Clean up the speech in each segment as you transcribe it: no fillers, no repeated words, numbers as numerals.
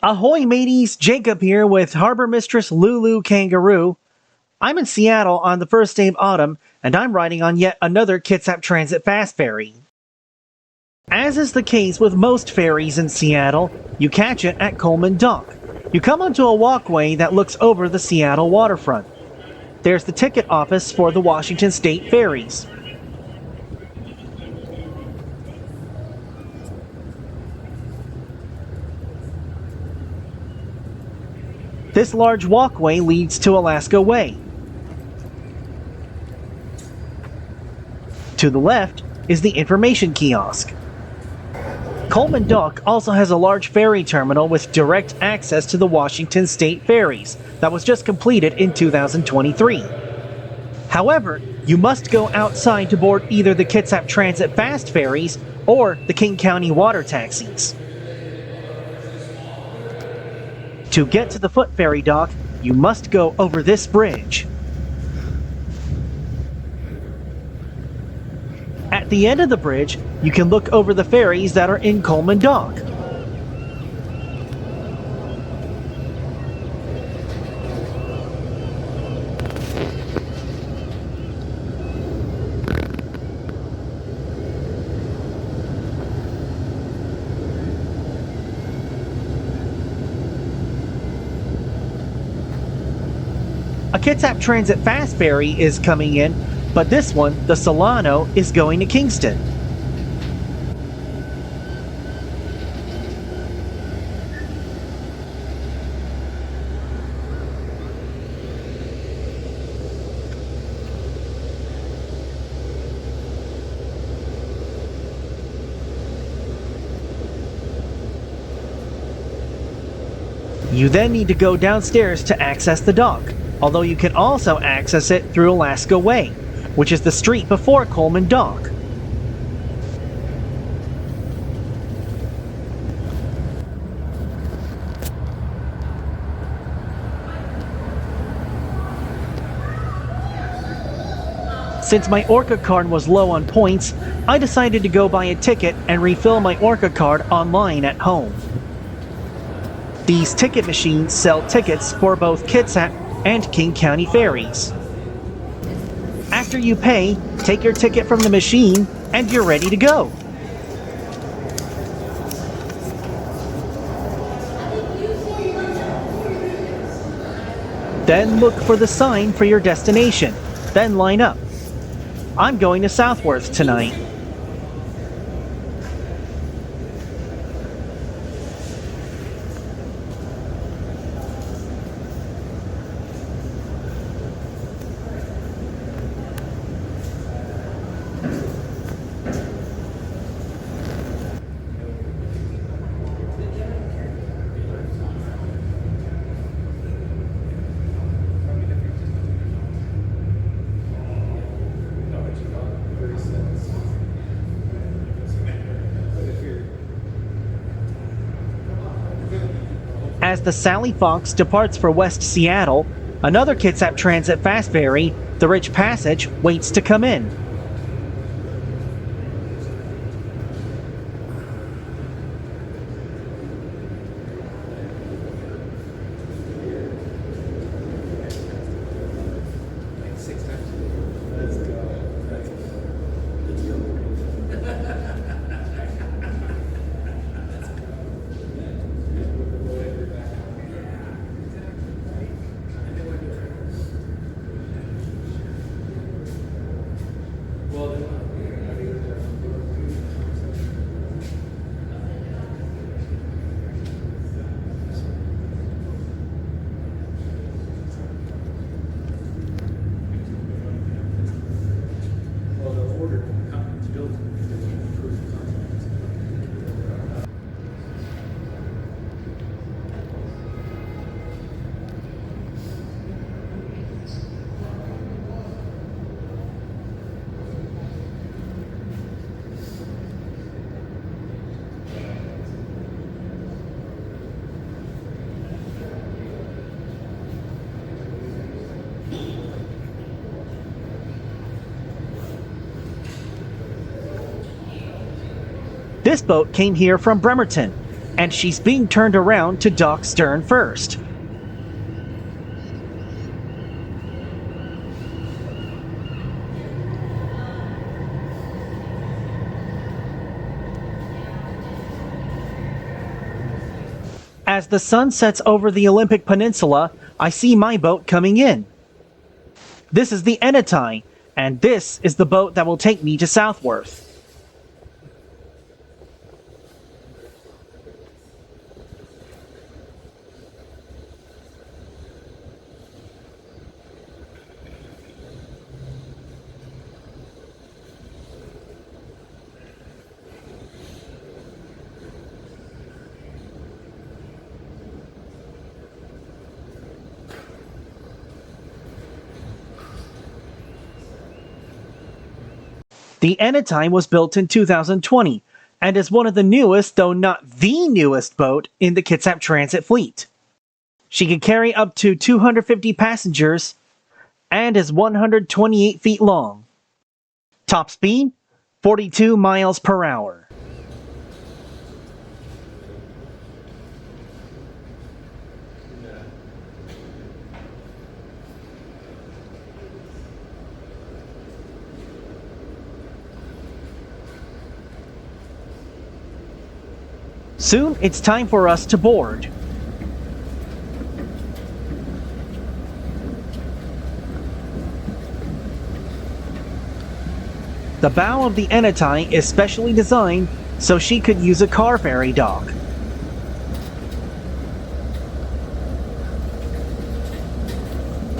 Ahoy mateys, Jacob here with Harbor Mistress Lulu Kangaroo. I'm in Seattle on the first day of autumn, and I'm riding on yet another Kitsap Transit Fast Ferry. As is the case with most ferries in Seattle, you catch it at Coleman Dock. You come onto a walkway that looks over the Seattle waterfront. There's the ticket office for the Washington State Ferries. This large walkway leads to Alaska Way. To the left is the information kiosk. Coleman Dock also has a large ferry terminal with direct access to the Washington State Ferries that was just completed in 2023. However, you must go outside to board either the Kitsap Transit Fast Ferries or the King County water taxis. To get to the foot ferry dock, you must go over this bridge. At the end of the bridge, you can look over the ferries that are in Coleman Dock. A Kitsap Transit Fast Ferry is coming in, but this one, the Solano, is going to Kingston. You then need to go downstairs to access the dock, although you can also access it through Alaska Way, which is the street before Coleman Dock. Since my Orca card was low on points, I decided to go buy a ticket and refill my Orca card online at home. These ticket machines sell tickets for both Kitsap and King County ferries. After you pay, take your ticket from the machine and you're ready to go. Then look for the sign for your destination, then line up. I'm going to Southworth tonight. As the Sally Fox departs for West Seattle, another Kitsap Transit Fast Ferry, the Rich Passage, waits to come in. This boat came here from Bremerton. and she's being turned around to Doc's stern first. As the sun sets over the Olympic Peninsula, I see my boat coming in. This is the Enetai, and this is the boat that will take me to Southworth. The Enetai was built in 2020 and is one of the newest, though not the newest boat in the Kitsap Transit fleet. She can carry up to 250 passengers and is 128 feet long. Top speed, 42 miles per hour. Soon, it's time for us to board. The bow of the Enetai is specially designed so she could use a car ferry dock.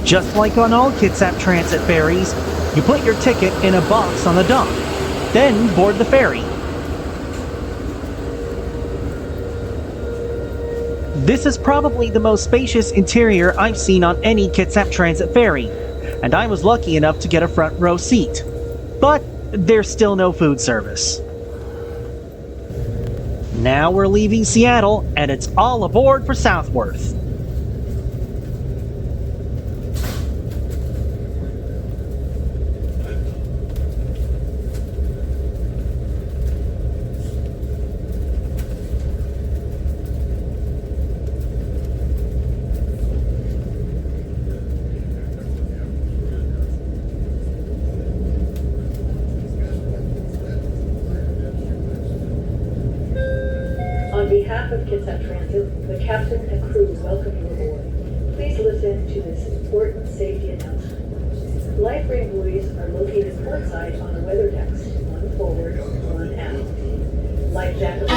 Just like on all Kitsap Transit ferries, you put your ticket in a box on the dock, then board the ferry. This is probably the most spacious interior I've seen on any Kitsap Transit ferry, and I was lucky enough to get a front row seat. But there's still no food service. Now we're leaving Seattle, and it's all aboard for Southworth. On behalf of Kitsap Transit, the captain and crew welcome you aboard. Please listen to this important safety announcement. Life ring buoys are located portside on the weather decks, one forward, one aft. Life jackets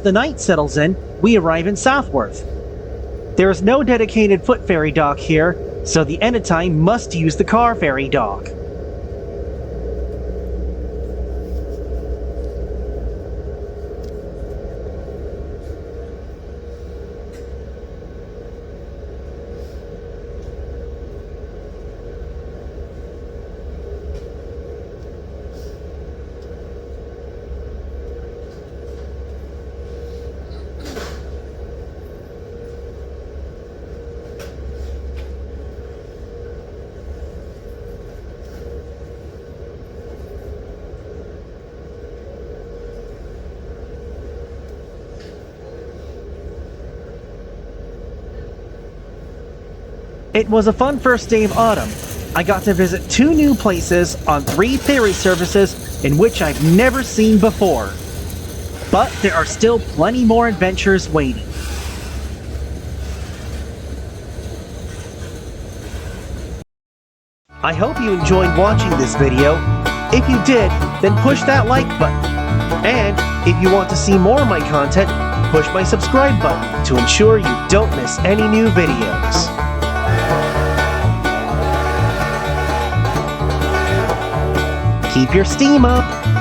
the night settles in, we arrive in Southworth. There is no dedicated foot ferry dock here, so the Enetai must use the car ferry dock. It was a fun first day of autumn. I got to visit 2 new places on 3 ferry services in which I've never seen before. But there are still plenty more adventures waiting. I hope you enjoyed watching this video. If you did, then push that like button. And if you want to see more of my content, push my subscribe button to ensure you don't miss any new videos. Keep your steam up!